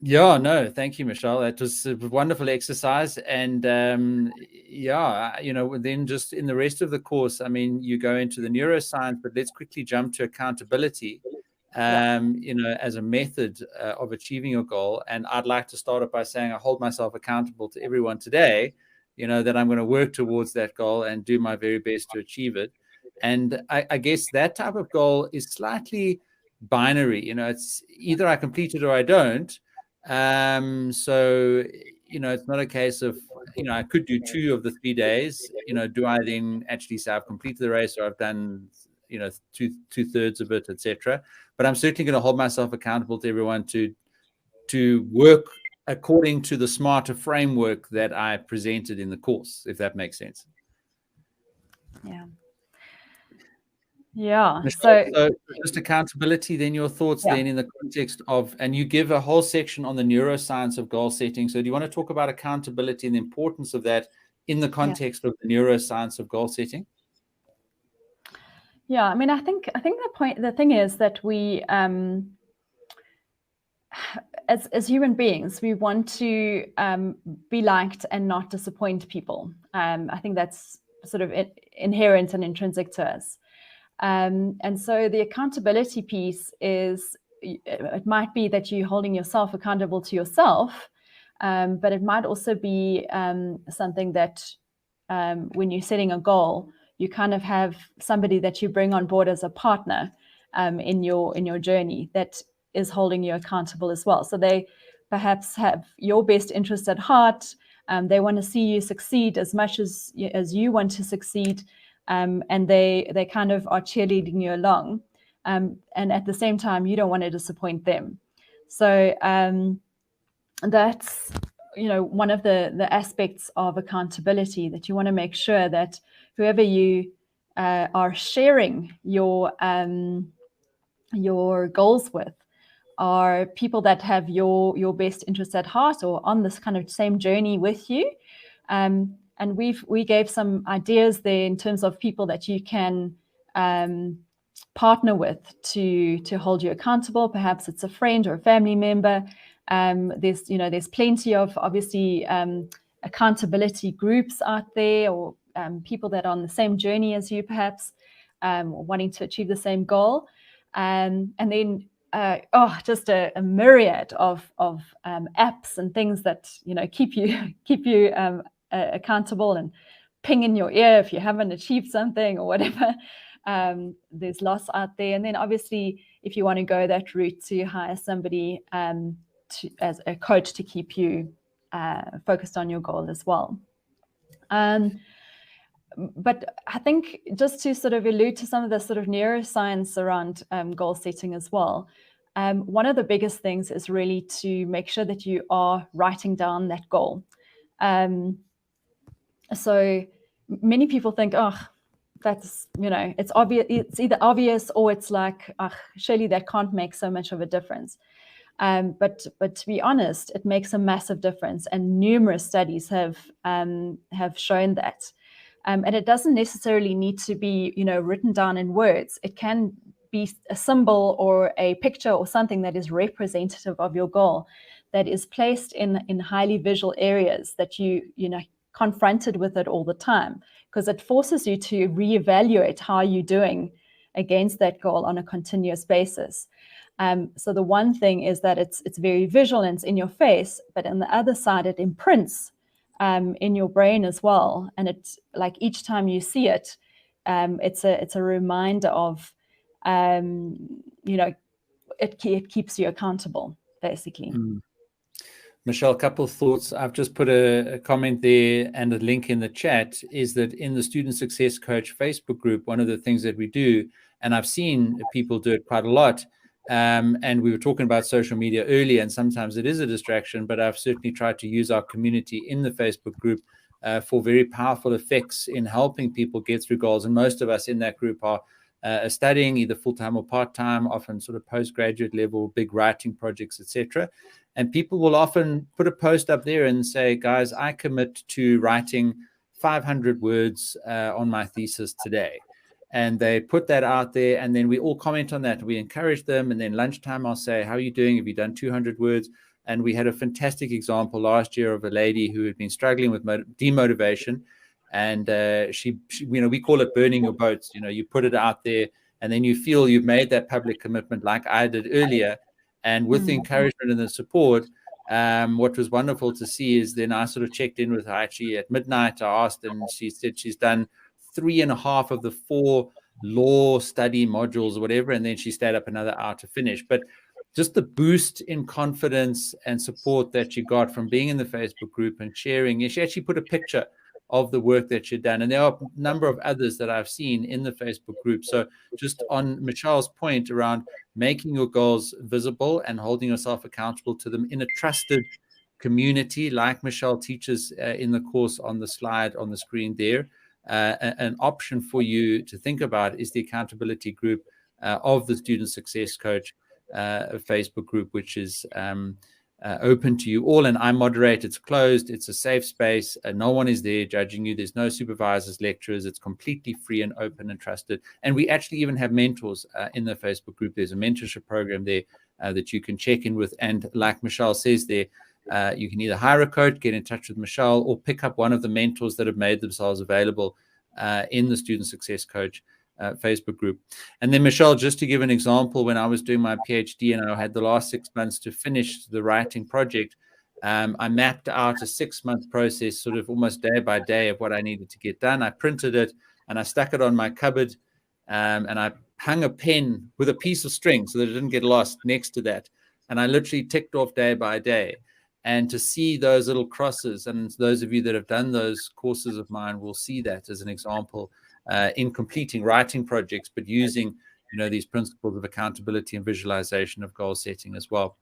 Yeah, no, thank you, Michelle. That was a wonderful exercise. And yeah, then just in the rest of the course, I mean, you go into the neuroscience, but let's quickly jump to accountability, Yeah. as a method of achieving your goal. And I'd like to start off by saying I hold myself accountable to everyone today, that I'm going to work towards that goal and do my very best to achieve it. And I guess that type of goal is slightly binary. It's either I complete it or I don't. So, it's not a case of, I could do 2 of the 3 days. Do I then actually say I've completed the race or I've done, two-thirds of it, etc. But I'm certainly going to hold myself accountable to everyone to work according to the smarter framework that I presented in the course, if that makes sense. Yeah. Yeah. Michelle, so just accountability, then your thoughts Yeah. then in the context of, and you give a whole section on the neuroscience of goal setting. So do you want to talk about accountability and the importance of that in the context of the neuroscience of goal setting? Yeah. I mean, I think the thing is that we, as human beings, we want to be liked and not disappoint people. I think that's sort of inherent and intrinsic to us. And so the accountability piece is, it might be that you're holding yourself accountable to yourself, but it might also be something that when you're setting a goal, you kind of have somebody that you bring on board as a partner in your journey that is holding you accountable as well. So they perhaps have your best interest at heart. They want to see you succeed as much as you want to succeed. And they kind of are cheerleading you along. And at the same time, you don't want to disappoint them. So that's, one of the aspects of accountability, that you want to make sure that whoever you are sharing your goals with are people that have your best interest at heart or on this kind of same journey with you. And we gave some ideas there in terms of people that you can partner with to hold you accountable. Perhaps it's a friend or a family member. There's plenty of obviously accountability groups out there, or people that are on the same journey as you, perhaps wanting to achieve the same goal. And then just a myriad of apps and things that keep you accountable and ping in your ear if you haven't achieved something or whatever. There's lots out there, and then obviously if you want to go that route, to hire somebody as a coach to keep you focused on your goal as well. But I think just to sort of allude to some of the sort of neuroscience around goal setting as well, one of the biggest things is really to make sure that you are writing down that goal. So many people think, that's, it's obvious. It's either obvious or it's like, surely that can't make so much of a difference. But to be honest, it makes a massive difference, and numerous studies have shown that. And it doesn't necessarily need to be, written down in words. It can be a symbol or a picture or something that is representative of your goal, that is placed in highly visual areas that you confronted with it all the time, because it forces you to reevaluate how you're doing against that goal on a continuous basis. So the one thing is that it's very visual and it's in your face, but on the other side, it imprints in your brain as well. And it's like each time you see it, it's a reminder of, it keeps you accountable, basically. Michelle, a couple of thoughts. I've just put a comment there and a link in the chat, is that in the Student Success Coach Facebook group, one of the things that we do, and I've seen people do it quite a lot, and we were talking about social media earlier, and sometimes it is a distraction, but I've certainly tried to use our community in the Facebook group for very powerful effects in helping people get through goals. And most of us in that group are studying either full-time or part-time, often sort of postgraduate level, big writing projects, etc. And people will often put a post up there and say, guys, I commit to writing 500 words on my thesis today. And they put that out there, and then we all comment on that. We encourage them, and then lunchtime I'll say, how are you doing? Have you done 200 words? And we had a fantastic example last year of a lady who had been struggling with demotivation. And she, we call it burning your boats. You put it out there, and then you feel you've made that public commitment like I did earlier. And with the encouragement and the support, what was wonderful to see is then I sort of checked in with her actually at midnight. I asked, and she said she's done 3.5 of the 4 law study modules or whatever, and then she stayed up another hour to finish. But just the boost in confidence and support that she got from being in the Facebook group and sharing. She actually put a picture of the work that she'd done. And there are a number of others that I've seen in the Facebook group. So just on Michelle's point around making your goals visible and holding yourself accountable to them in a trusted community, like Michelle teaches in the course on the slide on the screen there, an option for you to think about is the accountability group of the Student Success Coach Facebook group, which is open to you all, and I moderate. It's closed. It's a safe space. No one is there judging you. There's no supervisors, lecturers. It's completely free and open and trusted. And we actually even have mentors in the Facebook group. There's a mentorship program there that you can check in with. And like Michelle says there, you can either hire a coach, get in touch with Michelle, or pick up one of the mentors that have made themselves available in the Student Success Coach Facebook group. And then Michelle, just to give an example, when I was doing my PhD and I had the last 6 months to finish the writing project, I mapped out a 6-month process, sort of almost day by day, of what I needed to get done. I printed it and I stuck it on my cupboard, and I hung a pen with a piece of string so that it didn't get lost next to that. And I literally ticked off day by day. And to see those little crosses, and those of you that have done those courses of mine will see that as an example in completing writing projects, but using these principles of accountability and visualization of goal setting as well.